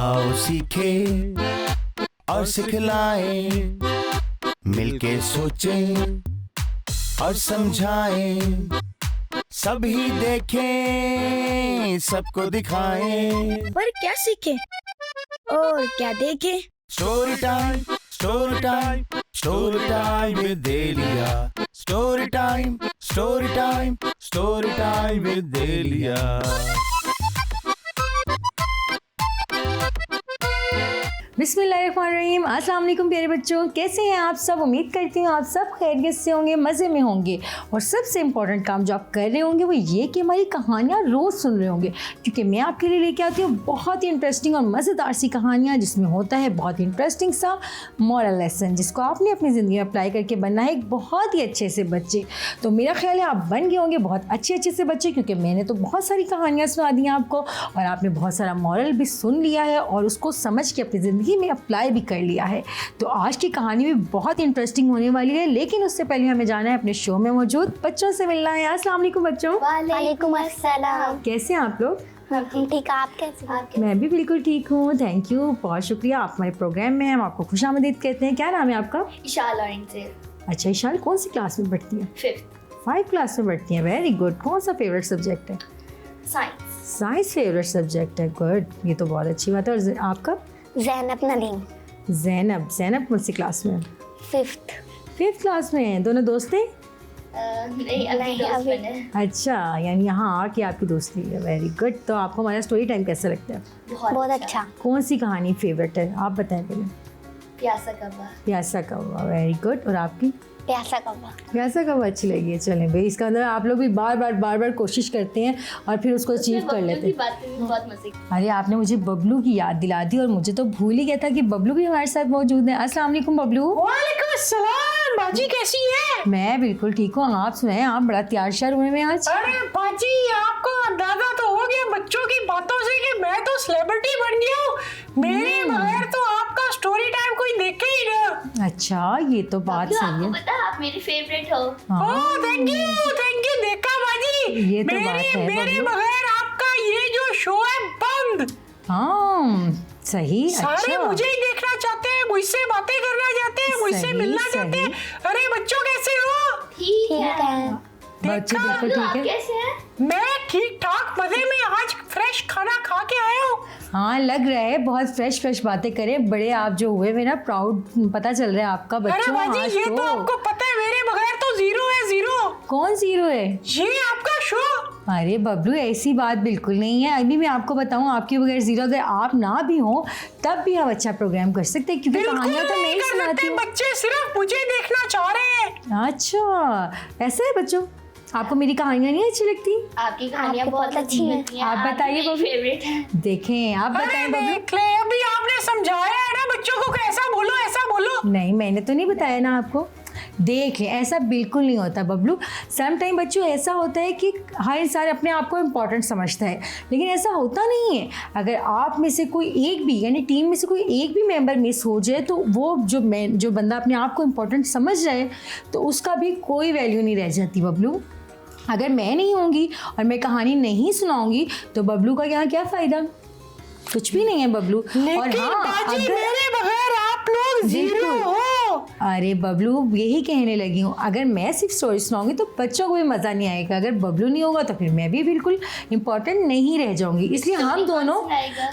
आओ सीखे और सिखलाएं, मिलके सोचें और समझाएं, सभी देखें सबको दिखाएं। पर क्या सीखे और क्या देखे? Story time, story time, story time with Aliya. Story time, story time, story time with Aliya. बिस्मिल्लाहिर्रहमानिर्रहीम। अस्सलाम वालेकुम प्यारे बच्चों, कैसे हैं आप सब? उम्मीद करती हूँ आप सब खैरियत से होंगे, मज़े में होंगे। और सबसे इम्पॉर्टेंट काम जो आप कर रहे होंगे वो ये कि हमारी कहानियाँ रोज़ सुन रहे होंगे, क्योंकि मैं आपके लिए लेके आती हूँ बहुत ही इंटरेस्टिंग और मज़ेदार सी कहानियाँ, जिसमें होता है बहुत ही इंटरेस्टिंग सा मॉरल लेसन, जिसको आपने अपनी ज़िंदगी में अप्लाई करके बनना है एक बहुत ही अच्छे से बच्चे। तो मेरा ख्याल है आप बन गए होंगे बहुत अच्छे से बच्चे, क्योंकि मैंने तो बहुत सारी कहानियाँ सुना दी हैं आपको और आपने बहुत सारा मॉरल भी सुन लिया है और उसको समझ के अपनी ज़िंदगी में अप्लाई भी कर लिया है। तो आज की कहानी भी बहुत इंटरेस्टिंग होने वाली है, लेकिन उससे पहले हमें जाना है अपने शो में मौजूद बच्चों से मिलना है। अस्सलाम वालेकुम बच्चों। वालेकुम अस्सलाम। कैसे हैं आप लोग? हम ठीक, आप कैसे? मैं भी बिल्कुल ठीक हूँ, थैंक यू, बहुत शुक्रिया। आप हमारे प्रोग्राम में हैं, हम आपको खुशामदीद कहते हैं। क्या नाम है आपका? इशाल ऑरेंज से। अच्छा इशाल, कौन सी क्लास में पढ़ती है? 5th क्लास में पढ़ती हैं, वेरी गुड। कौन सा फेवरेट सब्जेक्ट है? साइंस फेवरेट सब्जेक्ट है, गुड, ये तो बहुत अच्छी बात है। और आपका? ज़ैनब नदीम। ज़ैनब कौन सी क्लास में? 5th क्लास में हैं। दोनों दोस्त हैं? नहीं, अभी दोस्त बने। अच्छा, यानी यहाँ आके आपकी दोस्ती है, वेरी गुड। तो आपको हमारा स्टोरी टाइम कैसा लगता है? बहुत अच्छा। कौन सी कहानी फेवरेट है आप बताएं पहले? प्यासा कौवा। प्यासा कौवा, वेरी गुड। और आपकी? प्यासा कौवा। प्यासा कौवा अच्छी लगी है। चलें भाई, इसका मतलब आप लोग भी बार बार कोशिश करते हैं और फिर उसको अचीव कर लेते हैं। बहुत मजे। अरे आपने मुझे बबलू की याद दिला दी और मुझे तो भूल ही गया था कि बबलू भी हमारे साथ मौजूद है। अस्सलाम वालेकुम बबलू। वालेकुम अस्सलाम। बाजी कैसी है? मैं बिल्कुल ठीक हूँ, आप सुनाएं, आप बड़ा तैयार श्यार हुए हैं आज। अरे बाजी, आपको अंदाजा तो हो गया बच्चों की बातों से कि मैं तो सेलिब्रिटी बन गया हूँ। मेरे बगैर तो आपका स्टोरी टाइम कोई देखे ही ना। अच्छा, ये तो बात सही है। पता आप मेरी फेवरेट हो। Oh thank you. देखा बाजी, ये तो बात है मेरे बबलू। बगैर आपका ये जो शो है बंद। हाँ सही। सारे अच्छा, मुझे ही देखना चाहते हैं, मुझसे बातें करना चाहते हैं, मुझसे सही, मिलना चाहते हैं। अरे बच्चों कैसे हो? ठीक ठीक है। बच्चे बिल्कुल आप ठीक है। कैसे हैं? मैं ठीक ठाक मजे में, आज फ्रेश खाना खा के आया हूँ। हाँ लग रहा है, बहुत फ्रेश बातें करें। बड़े आप जो हुए मेरा प्राउड पता चल रहा है आपका अरे बच्चों बाजी, आज ये तो आपको पता है मेरे बगैर तो जीरो है, जीरो। कौन जीरो है? ये आपका शो। अरे बबलू ऐसी बात बिल्कुल नहीं है। अभी मैं आपको बताऊं, आपके बगैर जीरो अगर आप ना भी हो तब भी हम अच्छा प्रोग्राम कर सकते हैं, क्योंकि कहानियां तो मैं ही कर सुनाती सकते, हूँ। बच्चे सिर्फ मुझे देखना चाह रहे हैं। अच्छा ऐसा है बच्चों, आपको मेरी कहानियां नहीं अच्छी लगती? आपकी कहानियां बहुत अच्छी हैं। आप बताइए बबलू। फेवरेट है। देखें, आप बताएं बबलू। देख ले, अभी आपने समझाया है ना बच्चों को, ऐसा बोलो ऐसा बोलो। नहीं मैंने तो नहीं बताया ना आपको। देख ऐसा बिल्कुल नहीं होता बबलू। सम टाइम बच्चों ऐसा होता है कि हर इंसान अपने आप को इम्पोर्टेंट समझता है, लेकिन ऐसा होता नहीं है। अगर आप में से कोई एक भी, यानी टीम में से कोई एक भी मेंबर मिस हो जाए, तो वो जो बंदा अपने आप को इम्पोर्टेंट समझ जाए, तो उसका भी कोई वैल्यू नहीं रह जाती बबलू। अगर मैं नहीं होंगी और मैं कहानी नहीं सुनाऊंगी तो बबलू का यहाँ क्या फ़ायदा? कुछ भी नहीं है बबलू। लेकिन बाजी, मेरे बगैर आप लोग जीरो हो। अरे बबलू यही कहने लगी हूँ, अगर मैं सिर्फ स्टोरी सुनाऊंगी तो बच्चों को भी मज़ा नहीं आएगा। अगर बबलू नहीं होगा तो फिर मैं भी बिल्कुल इम्पोर्टेंट नहीं रह जाऊंगी। इसलिए हम दोनों,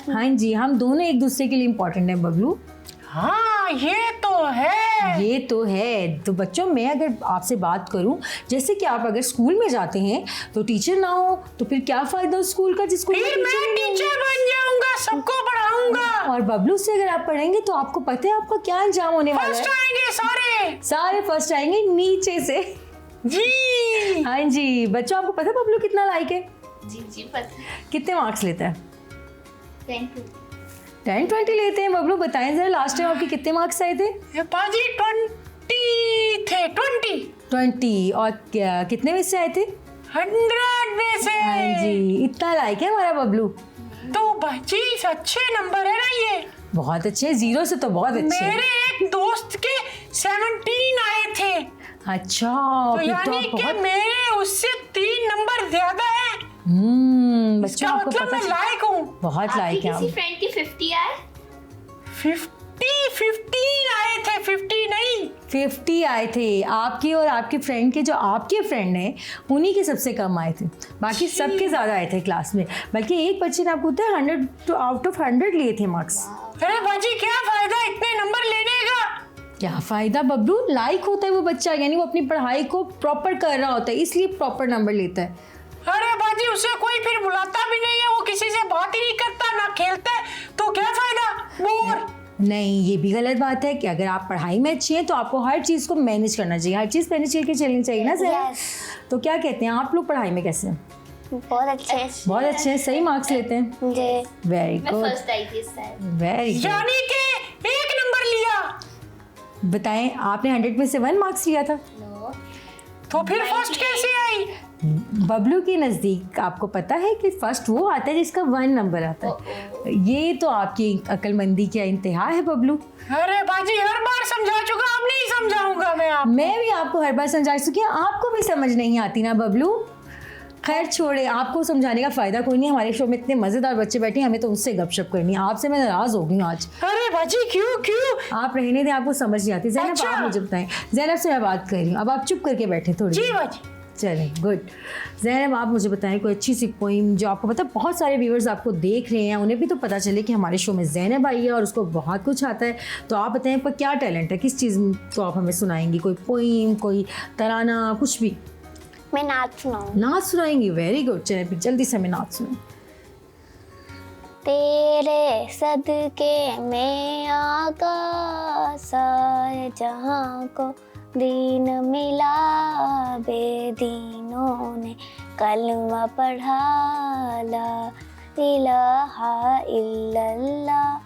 हाँ जी, हम दोनों एक दूसरे के लिए इम्पोर्टेंट है बबलू। हाँ ये तो है। तो बच्चों, मैं अगर आपसे बात करूं, जैसे कि आप अगर स्कूल में जाते हैं तो टीचर ना हो तो फिर क्या फायदा उस स्कूल का, जिस स्कूल में फिर मैं टीचर बन जाऊंगा, सबको पढ़ाऊंगा। और बबलू से अगर आप पढ़ेंगे तो आपको पता है आपका क्या अंजाम होने वाला फर्स्ट है? आएंगे सारे फर्स्ट आएंगे नीचे से। जी। हाँ जी बच्चों, आपको पता है बबलू कितना लाइक है? जी पता। कितने मार्क्स लेता है? 10-20 लेते हैं बबलू। बताएं जरा, लास्ट टाइम आपके कितने मार्क्स आए थे? बाजी 20 थे। 20। और कितने में से आए थे? 100 में से। हाँ जी, इतना लाइक है हमारा बबलू। तो बाजी अच्छे नंबर है ना ये? बहुत अच्छे, 0 से तो बहुत अच्छे। मेरे एक दोस्त के 17 आए थे। अच्छा, तो फिर तो यानी आप कि बहुत। मेरे उससे 3 नंबर ज्यादा है। बच्चों इसका आपको मतलब पता मैं लायक हूँ। बहुत आपके लाइक है किसी आप। फ्रेंड के 50 आए? 15 आए थे, 50 नहीं। 50 आए थे आपके और आपके फ्रेंड के, जो आपके फ्रेंड हैं उन्हीं के सबसे कम आए थे, बाकी सबके ज़्यादा आए थे क्लास में। बल्कि एक बच्चे ने आपको 100 तो आउट ऑफ 100 लिए थे मार्क्स। अरे बाजी क्या फायदा इतने नंबर लेने का। क्या फ़ायदा बबलू, लाइक होता है वो बच्चा, यानी वो अपनी पढ़ाई को प्रॉपर कर रहा होता है, इसलिए प्रॉपर नंबर लेता है। अरे बाजी उसे कोई फिर बुलाता भी नहीं है, वो किसी से बात ही नहीं करता, ना खेलता है, तो क्या फायदा, बोर। नहीं, ये भी गलत बात है कि अगर आप पढ़ाई में अच्छी हैं तो आपको हर चीज़ को मैनेज करना चाहिए, हर चीज़ मैनेज करके चलनी चाहिए ना सर। Yes. तो क्या कहते हैं आप लोग पढ़ाई में कैसे हैं? बहुत अच्छे हैं। बहुत अच्छे हैं, सही मार्क्स लेते हैं। जी। वेरी मैं गुड, फर्स्ट आई थी इस साल। Very good. यानी कि 1 नंबर लिया, बताएं, आपने 100 में से 1 मार्क्स लिया था। नो, तो फिर फर्स्ट कैसे आई। बबलू के नज़दीक आपको पता है कि फर्स्ट वो आता है जिसका 1 नंबर आता है। ये तो आपकी अक्लमंदी का इंतहा है बबलू। अरे बाजी हर बार समझा चुका, अब नहीं समझाऊंगा मैं आप। मैं भी आपको हर बार समझा चुकी हूँ, आपको भी समझ नहीं आती ना बबलू। खैर छोड़े, आपको समझाने का फ़ायदा कोई नहीं, हमारे शो में इतने मज़ेदार बच्चे बैठे हैं, हमें तो उनसे गपशप करनी है। आपसे मैं नाराज़ हो गई हूँ आज। अरे बाजी क्यों। आप रहने दें, आपको समझ नहीं आती। ज़ैनब अच्छा। आप मुझे बताएं, ज़ैनब से मैं बात कर रही हूँ, अब आप चुप करके बैठे थोड़ी जी देर। बाजी। चलें, गुड। ज़ैनब आप मुझे बताएं कोई अच्छी सी पोइम जो आपको पता है बहुत सारे व्यूअर्स आपको देख रहे हैं, उन्हें भी तो पता चले कि हमारे शो में ज़ैनब आई है और उसको बहुत कुछ आता है। तो आप बताएं आपका क्या टैलेंट है, किस चीज़ को आप हमें सुनाएंगी? कोई पोइम, कोई तराना, कुछ भी? मैं नाच सुनाऊँ। नाच सुनाएंगी, वेरी गुड। चलें फिर जल्दी से हमें नाच सुनाएं। तेरे सदके में आका सारे जहाँ को दीन मिला, बेदीनों ने कलमा पढ़ा, ला इलाहा इल्लल्लाह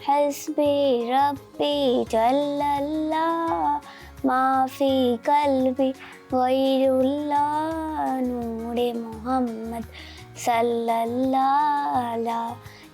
हस्बी रब्बी जल्लल्लाह माफी कल्बी गैरुल्लाह नूरे मोहम्मद सल्लल्लाहु ला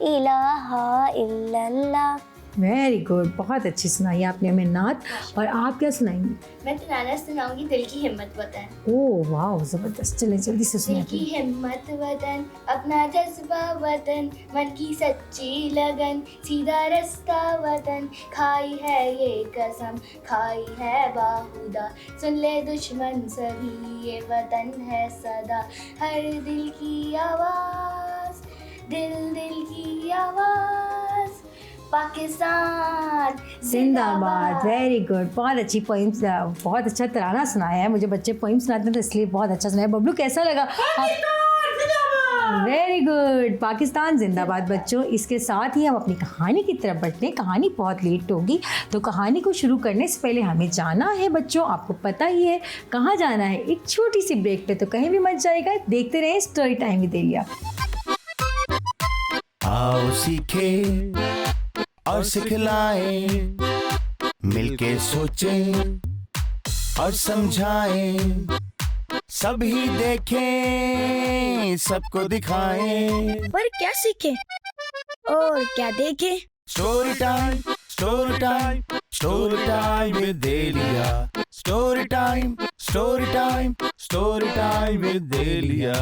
इलाहा इल्लल्लाह। वेरी गुड, बहुत अच्छी सुनाई आपने हमें नात। और आप क्या सुनाएंगी? मैं तराना सुनाऊंगी दिल की हिम्मत वतन। ओह वाह, ज़बरदस्त। चलें जल्दी से दिल सुनाइए। की हिम्मत वतन, अपना जज्बा वतन, मन की सच्ची लगन, सीधा रास्ता वतन, खाई है ये कसम, खाई है बाहुदा, सुन ले दुश्मन सभी, ये वतन है सदा, हर दिल की आवाज़, दिल की आवाज़, पाकिस्तान जिंदाबाद। वेरी गुड, बहुत अच्छी पोइम, बहुत अच्छा तराना सुनाया है। मुझे बच्चे पोइम सुनाते हैं तो इसलिए बहुत अच्छा सुनाया। बबलू कैसा लगा? वेरी गुड, पाकिस्तान जिंदाबाद। बच्चों, इसके साथ ही हम अपनी कहानी की तरफ बढ़ते हैं। कहानी बहुत लेट होगी, तो कहानी को शुरू करने से पहले हमें जाना है बच्चों, आपको पता ही है कहाँ जाना है, एक छोटी सी ब्रेक पे। तो कहीं भी मत जाएगा, देखते रहे स्टोरी टाइम विद एलिया। आओ सीखे और सिखलाएं, मिलके सोचें और समझाएं, सभी देखें सबको दिखाएं। पर क्या सीखें और क्या देखें? Story time, story time, story time with Aliya. Story time, story time, story time with Aliya.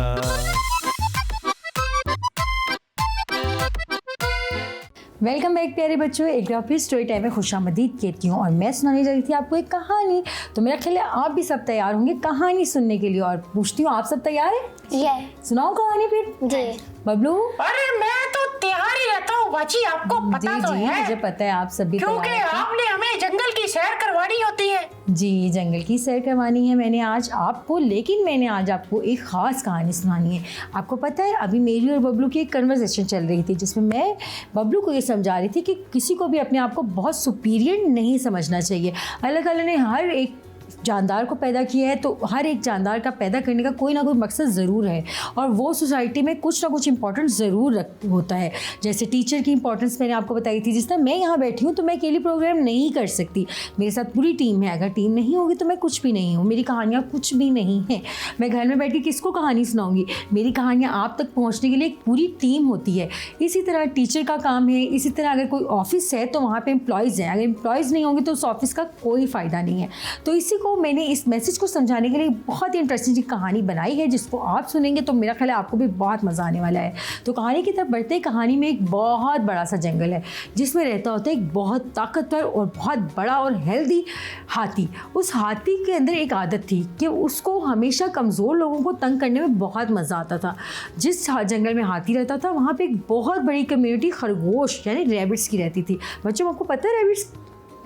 Welcome back प्यारे बच्चों, एक बार फिर स्टोरी टाइम में खुशामदीद कहती हूँ। और मैं सुनाने जा रही थी आपको एक कहानी। तो मेरा ख्याल है आप भी सब तैयार होंगे कहानी सुनने के लिए। और पूछती हूँ, आप सब तैयार हैं? ये सुनाओ कहानी फिर। जी। बबलू? अरे मैं तो तैयार ही रहता हूँ बाजी, आपको पता जी तो जी, है, मुझे पता है आप सब भी क्योंकि तैयार हैं। आपने हमें जंगल की सैर करवानी होती है। जी, जंगल की सैर करवानी है मैंने आज आपको, लेकिन मैंने आज आपको एक ख़ास कहानी सुनानी है। आपको पता है अभी मेरी और बबलू की एक कन्वर्सेशन चल रही थी, जिसमें मैं बबलू को ये समझा रही थी कि किसी को भी अपने आप को बहुत सुपीरियर नहीं समझना चाहिए। अल्लाह ताला ने हर एक जानदार को पैदा किया है, तो हर एक जानदार का पैदा करने का कोई ना कोई मकसद ज़रूर है, और वो सोसाइटी में कुछ ना कुछ इंपॉर्टेंस ज़रूर होता है। जैसे टीचर की इंपॉर्टेंस मैंने आपको बताई थी। जिस तरह मैं यहाँ बैठी हूँ तो मैं अकेली प्रोग्राम नहीं कर सकती, मेरे साथ पूरी टीम है। अगर टीम नहीं होगी तो मैं कुछ भी नहीं हूँ, मेरी कहानियाँ कुछ भी नहीं हैं। मैं घर में बैठ के किसको कहानी सुनाऊँगी? मेरी कहानियाँ आप तक पहुँचने के लिए एक पूरी टीम होती है। इसी तरह टीचर का काम है, इसी तरह अगर कोई ऑफिस है तो वहाँ पर एम्प्लॉयज़ हैं, अगर एम्प्लॉयज़ नहीं होंगे तो उस ऑफिस का कोई फ़ायदा नहीं है। तो इसी को मैंने इस मैसेज को समझाने के लिए बहुत ही इंटरेस्टिंग कहानी बनाई है, जिसको आप सुनेंगे तो मेरा ख्याल है आपको भी बहुत मज़ा आने वाला है। तो कहानी की तरफ बढ़ते हैं। कहानी में एक बहुत बड़ा सा जंगल है जिसमें रहता होता है एक बहुत ताकतवर और बहुत बड़ा और हेल्दी हाथी। उस हाथी के अंदर एक आदत थी कि उसको हमेशा कमज़ोर लोगों को तंग करने में बहुत मज़ा आता था। जिस जंगल में हाथी रहता था वहाँ पे एक बहुत बड़ी कम्युनिटी खरगोश यानी रैबिट्स की रहती थी। बच्चों आपको पता है रैबिट्स?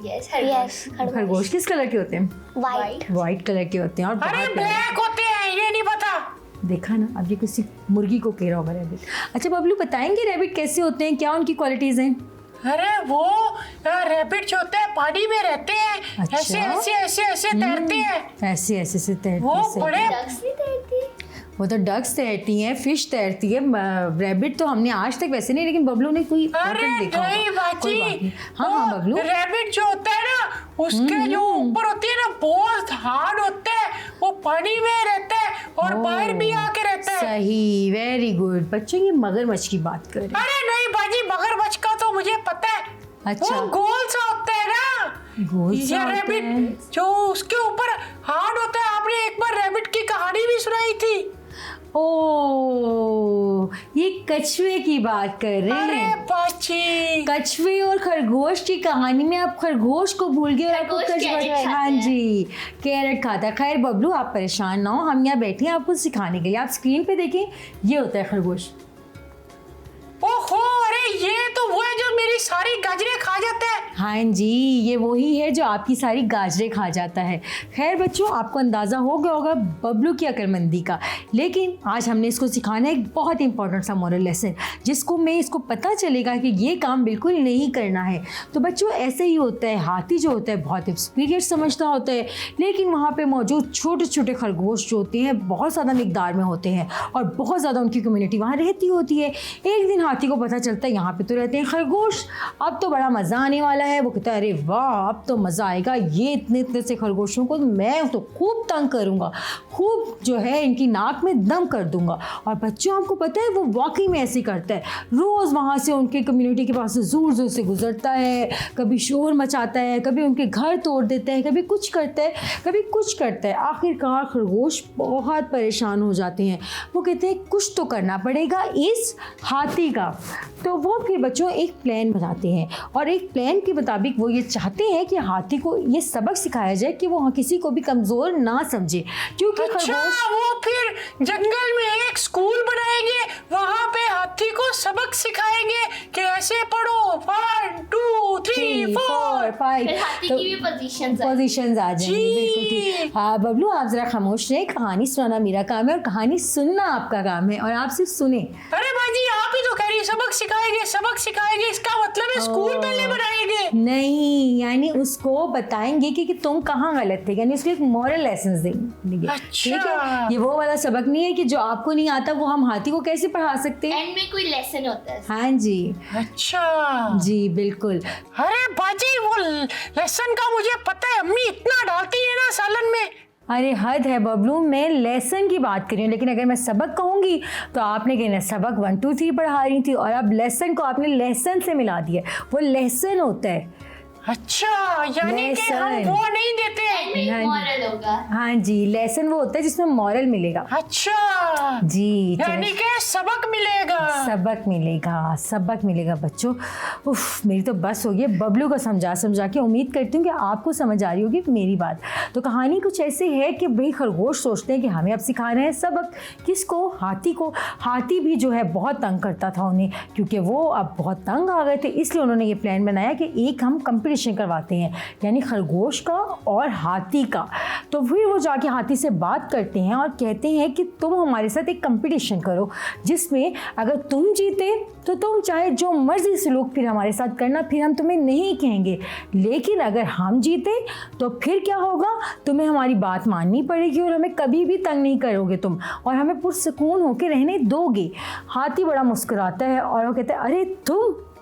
यस, यस, खरगोश किस कलर के होते हैं? वाइट। वाइट कलर के होते हैं और अरे बहुत ब्लैक होते हैं, ये नहीं पता। देखा ना, अब ये किसी मुर्गी को कह रहा होगा रैबिट। अच्छा बबलू बताएंगे रैबिट कैसे होते हैं, क्या उनकी क्वालिटीज़ हैं? अरे वो रैबिट जो होते हैं पानी में रहते हैं। अच्छा। ऐसे ऐसे ऐसे ऐसे तैरते हैं। ऐसे ऐसे से तैरती वो से। बड़े डक्स नहीं तैरती। वो तो डक्स तैरती हैं, फिश तैरती है। रैबिट तो हमने आज तक वैसे नहीं, लेकिन बबलू ने कोई अरे pattern देखा होगा। नहीं कोई बात बाजी, नहीं। हाँ हाँ बबलू। रैबिट जो होता है ना उसके जो ऊपर होती है ना बहुत हार्ड होता है, वो पानी में रहता है और बाहर भी आके रहता है। सही, वेरी गुड। बच्चों ये मगरमच्छ की बात कर रहे हैं। अरे नहीं बाजी, मगरमच्छ का तो मुझे पता है। अच्छा। वो गोल सा होता है ना, गोल सा ये होता है। रैबिट जो उसके ऊपर हार्ड होता है। आपने एक बार रैबिट की कहानी भी सुनाई थी। ओ, ये कछुए की बात कर रहे अरे हैं। बाजी, कछुए और खरगोश की कहानी में आप खरगोश को भूल गए और आपको खरगोश कैरेट कछुआ। खाता हाँ है। जी, कैरेट खाता है। खैर बबलू आप परेशान ना हो, हम यहाँ बैठे हैं आपको सिखाने के लिए। आप स्क्रीन पे देखें, ये होता है खरगोश। ओहो, अरे ये तो वो है जो मेरी सारी गाजरें खा जाता है। हाँ जी, ये वही है जो आपकी सारी गाजरें खा जाता है। खैर बच्चों, आपको अंदाज़ा हो गया होगा बबलू की अक्लमंदी का, लेकिन आज हमने इसको सिखाना है एक बहुत इंपॉर्टेंट सा मॉरल लेसन, जिसको में इसको पता चलेगा कि ये काम बिल्कुल नहीं करना है। तो बच्चों ऐसे ही होता है, हाथी जो होता है बहुत एक्सपीरियंस समझता होता है, लेकिन वहाँ पे मौजूद छोटे छोटे खरगोश जो होते हैं बहुत ज़्यादा मिकदार में होते हैं और बहुत ज़्यादा उनकी कम्युनिटी वहाँ रहती होती है। एक दिन हाथी को पता चलता है यहाँ पे तो रहते हैं खरगोश, अब तो बड़ा मज़ा आने वाला है। वो कहता है अरे वाह, अब तो मज़ा आएगा, ये इतने इतने से खरगोशों को मैं तो खूब तंग करूँगा, खूब जो है इनकी नाक में दम कर दूंगा। और बच्चों आपको पता है वो वाकई में ऐसे करता है। रोज़ वहाँ से उनके कम्युनिटी के पास से ज़ोर ज़ोर से गुजरता है, कभी शोर मचाता है, कभी उनके घर तोड़ देता है, कभी कुछ करता है, कभी कुछ करता है। आखिरकार खरगोश बहुत परेशान हो जाते हैं। वो कहते हैं कुछ तो करना पड़ेगा इस हाथी का। तो वो फिर बच्चों एक प्लान बनाते हैं और एक प्लान के मुताबिक वो ये चाहते हैं कि हाथी को ये सबक सिखाया जाए कि वो किसी को भी कमज़ोर ना समझे, क्योंकि अच्छा, खरगोश वो फिर जंगल में एक स्कूल बनाएंगे, वहाँ पे हाथी को सबक सिखाएंगे कि ऐसे पढ़ो 1 2 3 4 5। फिर हाथी तो की भी पोजीशंस पोजीशंस आ जाएंगी। जी। बिल्कुल ठीक। हाँ बबलू, आप जरा खामोश रहे। कहानी सुनाना मेरा काम है और कहानी सुनना आपका काम है, और आप सिर्फ सुने। अरे बाजी, आप ही तो कह रही सबक सिखाएंगे सबक सिखाएंगे, इसका मतलब है स्कूल पहले बनाएंगे। नहीं, यानी उसको बताएंगे कि तुम कहाँ गलत थे, यानी उसको एक मॉरल लेसन देंगे। अच्छा। ठीक है, ये वो वाला सबक नहीं है कि जो आपको नहीं आता वो हम हाथी को कैसे पढ़ा सकते हैं। एंड में कोई लेसन होता है। हाँ जी, अच्छा जी बिल्कुल। अरे बाजी, वो लेसन का मुझे पता है, अम्मी इतना डालती है ना सालन में। अरे हद है बबलू, मैं लेसन की बात कर रही हूँ, लेकिन अगर मैं सबक कहूँगी तो आपने कहना सबक 1 2 3 पढ़ा रही थी और अब लेसन को आपने लेसन से मिला दिया। वो लेसन होता है। अच्छा, यानी कि हम लेसन। वो नहीं देते हैं। एंड में हाँ। एक मॉरल होगा। हाँ जी, लेसन वो होता है जिसमें मॉरल मिलेगा। अच्छा, जी, चलो। यानी कि सबक मिलेगा। सबक मिलेगा, सबक मिलेगा बच्चों। उफ, मेरी तो बस हो गई बबलू को समझा समझा के। उम्मीद करती हूँ कि आपको समझ आ रही होगी मेरी बात। तो कहानी कुछ ऐसे है कि भाई खरगोश सोचते हैं कि हमें अब सिखा रहे हैं सबक, किसको? हाथी को। हाथी भी जो है बहुत तंग करता था उन्हें, क्योंकि वो अब बहुत तंग आ गए थे, इसलिए उन्होंने ये प्लान बनाया कि एक हम कंपटीशन करवाते हैं, यानी खरगोश का और हाथी का। तो फिर वो जाके हाथी से बात करते हैं और कहते हैं कि तुम हमारे साथ एक कंपटीशन करो, जिसमें अगर तुम जीते तो तुम चाहे जो मर्जी सलूक फिर हमारे साथ करना, फिर हम तुम्हें नहीं कहेंगे, लेकिन अगर हम जीते तो फिर क्या होगा, तुम्हें हमारी बात माननी पड़ेगी और हमें कभी भी तंग नहीं करोगे तुम, और हमें पुरसकून होकर रहने दोगे। हाथी बड़ा मुस्कुराता है और वो कहता है अरे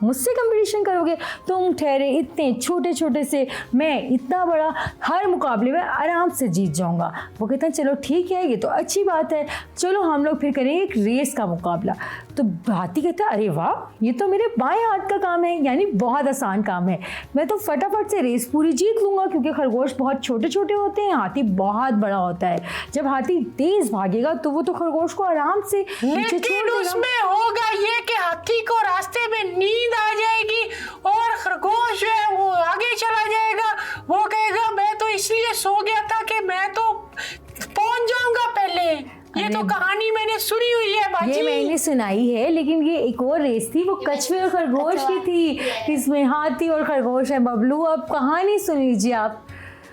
मुझसे कंपटीशन करोगे? तुम ठहरे इतने छोटे छोटे से, मैं इतना बड़ा, हर मुकाबले में आराम से जीत जाऊंगा। वो कहते हैं चलो ठीक है, ये तो अच्छी बात है, चलो हम लोग फिर करेंगे एक रेस का मुकाबला। तो हाथी कहता है अरे वाह, ये तो मेरे बाएं हाथ का काम है, यानी बहुत आसान काम है, मैं तो फटाफट से रेस पूरी जीत लूंगा। क्योंकि खरगोश बहुत छोटे छोटे होते हैं, हाथी बहुत बड़ा होता है। जब हाथी तेज भागेगा तो वो तो खरगोश को आराम से नीचे छोड़ लेकिन देगा। उसमें होगा ये कि हाथी को रास्ते में नींद आ जाएगी और खरगोश जो है वो आगे चला जाएगा। वो कहेगा मैं तो इसलिए सो गया था कि मैं तो पहुंच जाऊंगा पहले। ये तो कहानी मैंने सुनी हुई है बाजी। ये मैंने सुनाई है, लेकिन ये एक और रेस थी, वो कछुए और खरगोश की थी। इसमें हाथी और खरगोश है। बबलू अब कहानी सुन लीजिए आप।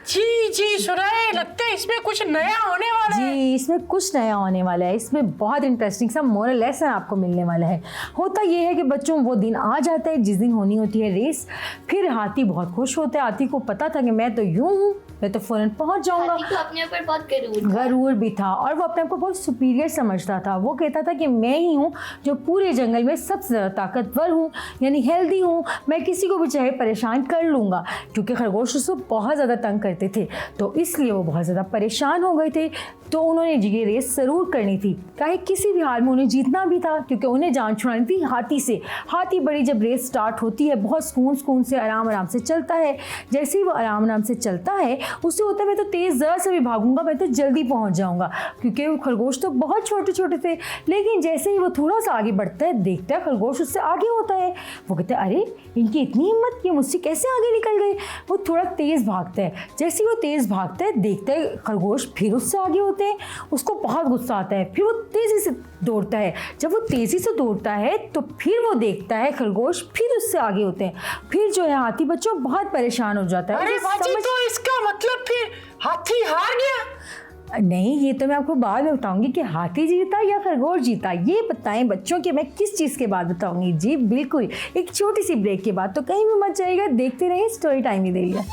जी जी सुनाए, लगता है इसमें कुछ नया होने वाला है। जी, इसमें कुछ नया होने वाला है। इसमें बहुत इंटरेस्टिंग सा मोरल लेसन आपको मिलने वाला है। होता ये है कि बच्चों वो दिन आ जाता है जिस दिन होनी होती है रेस। फिर हाथी बहुत खुश होता है। हाथी को पता था कि मैं तो यूं हूँ, मैं तो फौरन पहुंच जाऊंगा। हाथी को अपने ऊपर बहुत गरूर भी था और वो अपने आप को बहुत सुपीरियर समझता था। वो कहता था कि मैं ही हूँ जो पूरे जंगल में सबसे ज़्यादा ताकतवर हूँ, यानी हेल्दी हूँ, मैं किसी को भी चाहे परेशान कर लूँगा। क्योंकि खरगोश उसको बहुत ज़्यादा तंग करते थे, तो इसलिए वो बहुत ज़्यादा परेशान हो गए थे। तो उन्होंने ये रेस ज़रूर करनी थी, चाहे किसी भी हाल में उन्हें जीतना भी था, क्योंकि उन्हें जान छुड़ानी थी हाथी से। हाथी बड़ी जब रेस स्टार्ट होती है बहुत सुकून से आराम से चलता है। जैसे ही वो आराम से चलता है उससे होता है मैं तो तेज़ ज़रा से भी भागूंगा, मैं तो जल्दी पहुंच जाऊंगा। क्योंकि वो खरगोश तो बहुत छोटे छोटे थे। लेकिन जैसे ही वो थोड़ा सा आगे बढ़ता है, देखता है खरगोश उससे आगे होता है। वो कहता है अरे इनकी इतनी हिम्मत, ये मुझसे कैसे आगे निकल गए। वो थोड़ा तेज़ भागता है। जैसे ही वो तेज़ भागता है, देखता है खरगोश फिर उससे आगे होते हैं। उसको बहुत गुस्सा आता है। फिर वो तेज़ी से दौड़ता है। जब वो तेज़ी से दौड़ता है तो फिर वो देखता है खरगोश फिर उससे आगे होते हैं। फिर जो है हाथी बच्चों बहुत परेशान हो जाता है। अरे उसे बाजी, समझ- तो इसका मतलब फिर हाथी हार गया? नहीं, ये तो मैं आपको बाद में बताऊंगी कि हाथी जीता या खरगोश जीता। ये बताएं बच्चों कि मैं किस चीज़ के बाद बताऊंगी। जी बिल्कुल, एक छोटी सी ब्रेक के बाद। तो कहीं भी मत जाइएगा, देखते रहिए स्टोरी टाइम ही देगा।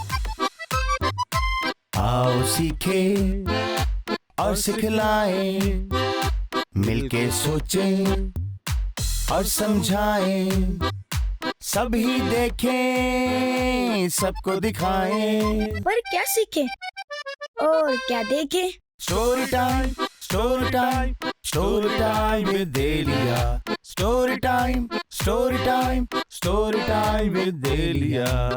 आओ सीखे और सिखलाएं, मिलके सोचें और समझाएं, सभी देखें सबको दिखाएं। पर क्या सीखे और क्या देखे? Story time, story time, story time with Delia. Story time, story time, story time with Delia.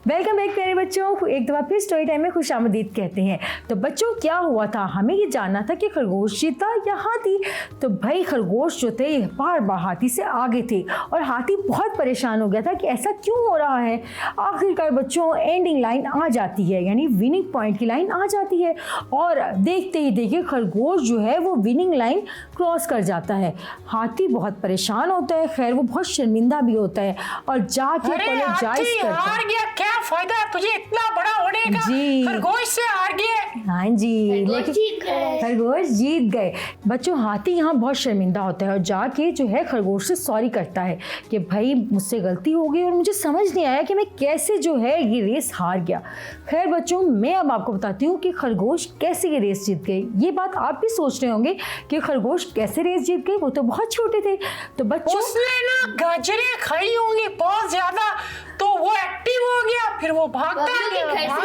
Welcome back प्यारे बच्चों, एक दफ़ा फिर स्टोरी टाइम में खुशामदीद कहते हैं। तो बच्चों क्या हुआ था, हमें ये जानना था कि खरगोश जीता या हाथी। तो भाई खरगोश जो थे बार बार हाथी से आगे थे और हाथी बहुत परेशान हो गया था कि ऐसा क्यों हो रहा है। आखिरकार बच्चों एंडिंग लाइन आ जाती है, यानी विनिंग पॉइंट की लाइन आ जाती है और देखते ही देखिए खरगोश जो है वो विनिंग लाइन क्रॉस कर जाता है। हाथी बहुत परेशान होता है, खैर वो बहुत शर्मिंदा भी होता है और जाके अरे अपोलोजाइज हाथी करता हार है। गया, क्या फायदा है तुझे इतना बड़ा होने का? जी। खरगोश से हार गए। हाँ जी, लेकिन खरगोश जीत गए। बच्चों हाथी यहाँ बहुत शर्मिंदा होता है और जाके जो है खरगोश से सॉरी करता है कि भाई मुझसे गलती हो गई और मुझे समझ नहीं आया कि मैं कैसे जो है ये रेस हार गया। खैर बच्चों मैं अब आपको बताती हूँ कि खरगोश कैसे ये रेस जीत गए। ये बात आप भी सोच रहे होंगे कि खरगोश कैसे रेस जीत गए, वो तो बहुत छोटे थे। तो बच्चों उसने ना गाजरें खाई होंगी बहुत ज्यादा, तो वो एक्टिव हो गया, फिर वो भागता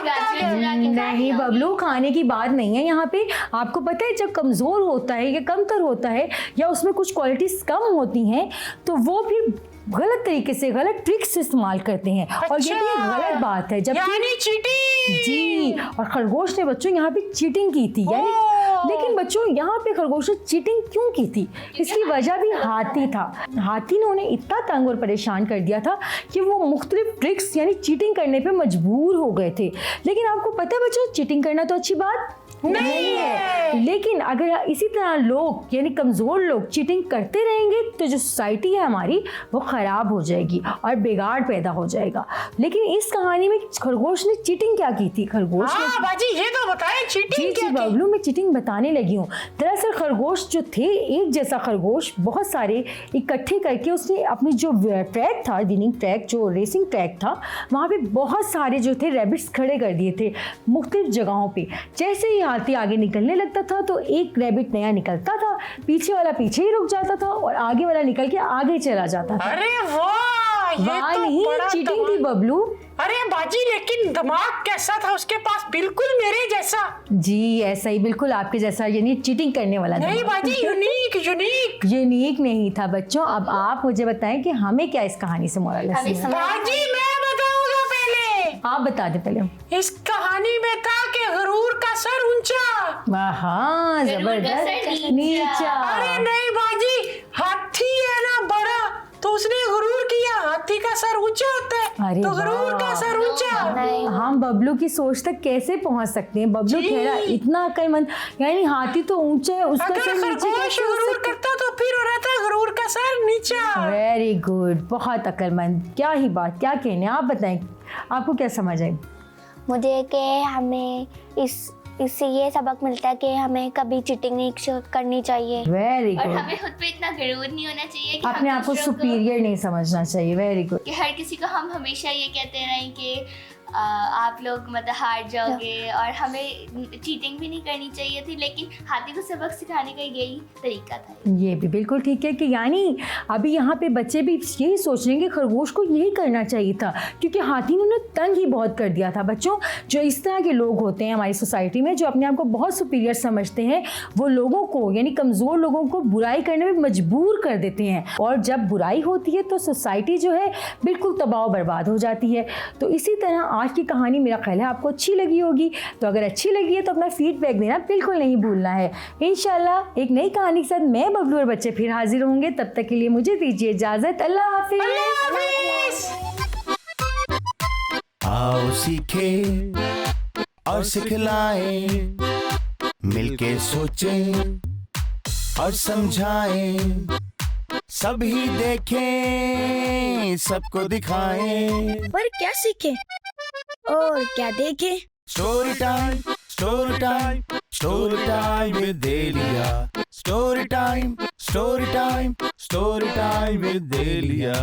गया। नहीं बबलू, खाने की बात नहीं है यहाँ पे। आपको पता है जब कमज़ोर होता है या कमतर होता है या उसमें कुछ क्वालिटीज कम होती हैं तो वो फिर गलत तरीके से गलत ट्रिक्स इस्तेमाल करते हैं। और ये भी एक गलत बात है। जब यानी चीटिंग। जी, और खरगोश ने बच्चों यहाँ पे चीटिंग की थी, यानी लेकिन बच्चों यहाँ पे खरगोश ने चीटिंग क्यों की थी, इसकी वजह भी हाथी था। हाथी ने उन्हें इतना तंग और परेशान कर दिया था कि वो मुख्तलिफ ट्रिक्स यानी चीटिंग करने पे मजबूर हो गए थे। लेकिन आपको पता है बच्चों चीटिंग करना तो अच्छी बात नहीं है, लेकिन अगर इसी तरह लोग यानी कमज़ोर लोग चीटिंग करते रहेंगे तो जो सोसाइटी है हमारी वो ख़राब हो जाएगी और बिगाड़ पैदा हो जाएगा। लेकिन इस कहानी में खरगोश ने चीटिंग क्या की थी? खरगोश ने बाजी ये तो बताएं चीटिंग क्या की? बबलू मैं चीटिंग बताने लगी हूँ। दरअसल खरगोश जो थे, एक जैसा खरगोश बहुत सारे इकट्ठे करके उसने अपनी जो ट्रैक था, विनिंग ट्रैक जो रेसिंग ट्रैक था, वहाँ पे बहुत सारे जो थे रैबिट्स खड़े कर दिए थे मुख्तलिफ जगहों पे। जैसे ही हाथी आगे निकलने लगता था तो एक रैबिट नया निकलता था पीछे वाला पीछे ही रुक जाता था और आगे वाला निकल के आगे चला जाता था। अरे वाह, ये वाह तो नहीं, बड़ा चीटिंग थी बबलू। अरे बाजी, लेकिन दिमाग कैसा था उसके पास, बिल्कुल मेरे जैसा। जी ऐसा ही, बिल्कुल आपके जैसा, यानी चीटिंग करने वाला नहीं दिमाग। बाजी, यूनिक यूनिक। यूनिक नहीं था बच्चों। अब आप मुझे बताएं कि हमें क्या इस कहानी से मोरल हमें लेसन है? बाजी मैं बताऊंगा पहले। आप बता दे पहले। इस कहानी में था कि गरूर का सर ऊंचा। हाँ गरुड़ का सर जबरदस्त, नीचा। अरे नहीं बाजी, हाथी है ना बड़ा, तो उसने गरूर किया, हाथी का सर ऊंचा होता है अरे तो गरूर का वाह। सर ऊंचा। हम बबलू की सोच तक कैसे पहुंच सकते हैं? बबलू जी। खेड़ा इतना अक्लमंद, यानी हाथी तो ऊंचा है, उसका अगर सर नीचे खरगोश कैसे हो गरूर सकता? करता तो फिर हो रहा था गरूर का सर नीचा। वेरी गुड, बहुत अक्लमंद। क्या ही बात, क्या कहने, आप बताएं आपको क्या समझ आई? मुझे कि हमें इससे ये सबक मिलता है कि हमें कभी चीटिंग नहीं करनी चाहिए। वेरी और गुड। हमें खुद पे इतना गरूर नहीं होना चाहिए कि अपने हम आप को दूसरों सुपीरियर नहीं समझना चाहिए। Very good. कि हर किसी को हम हमेशा ये कहते रहें कि आप लोग मतलब हार जाओगे, और हमें चीटिंग भी नहीं करनी चाहिए थी, लेकिन हाथी को सबक सिखाने का यही तरीका था। ये भी बिल्कुल ठीक है कि यानी अभी यहाँ पे बच्चे भी यही सोच रहे हैं कि खरगोश को यही करना चाहिए था, क्योंकि हाथी ने उन्हें तंग ही बहुत कर दिया था। बच्चों, जो इस तरह के लोग होते हैं हमारी सोसाइटी में, जो अपने आप को बहुत सुपीरियर समझते हैं, वो लोगों को यानी कमज़ोर लोगों को बुराई करने में मजबूर कर देते हैं, और जब बुराई होती है तो सोसाइटी जो है बिल्कुल तबाह बर्बाद हो जाती है। तो इसी तरह आज की कहानी मेरा ख्याल है आपको अच्छी लगी होगी। तो अगर अच्छी लगी है तो अपना फीडबैक देना बिल्कुल नहीं भूलना है। इंशाल्लाह एक नई कहानी के साथ मैं, बबलू और बच्चे फिर हाजिर होंगे। तब तक के लिए मुझे दीजिए इजाजत। अल्लाह हाफिज। आओ सीखे और सिखलाएं, मिलके सोचें और समझाएं, सभी देखें सबको दिखाएं। पर क्या सीखे और क्या देखे? Story time, story time, story time with Delia. Story time, story time, story time with देलिया।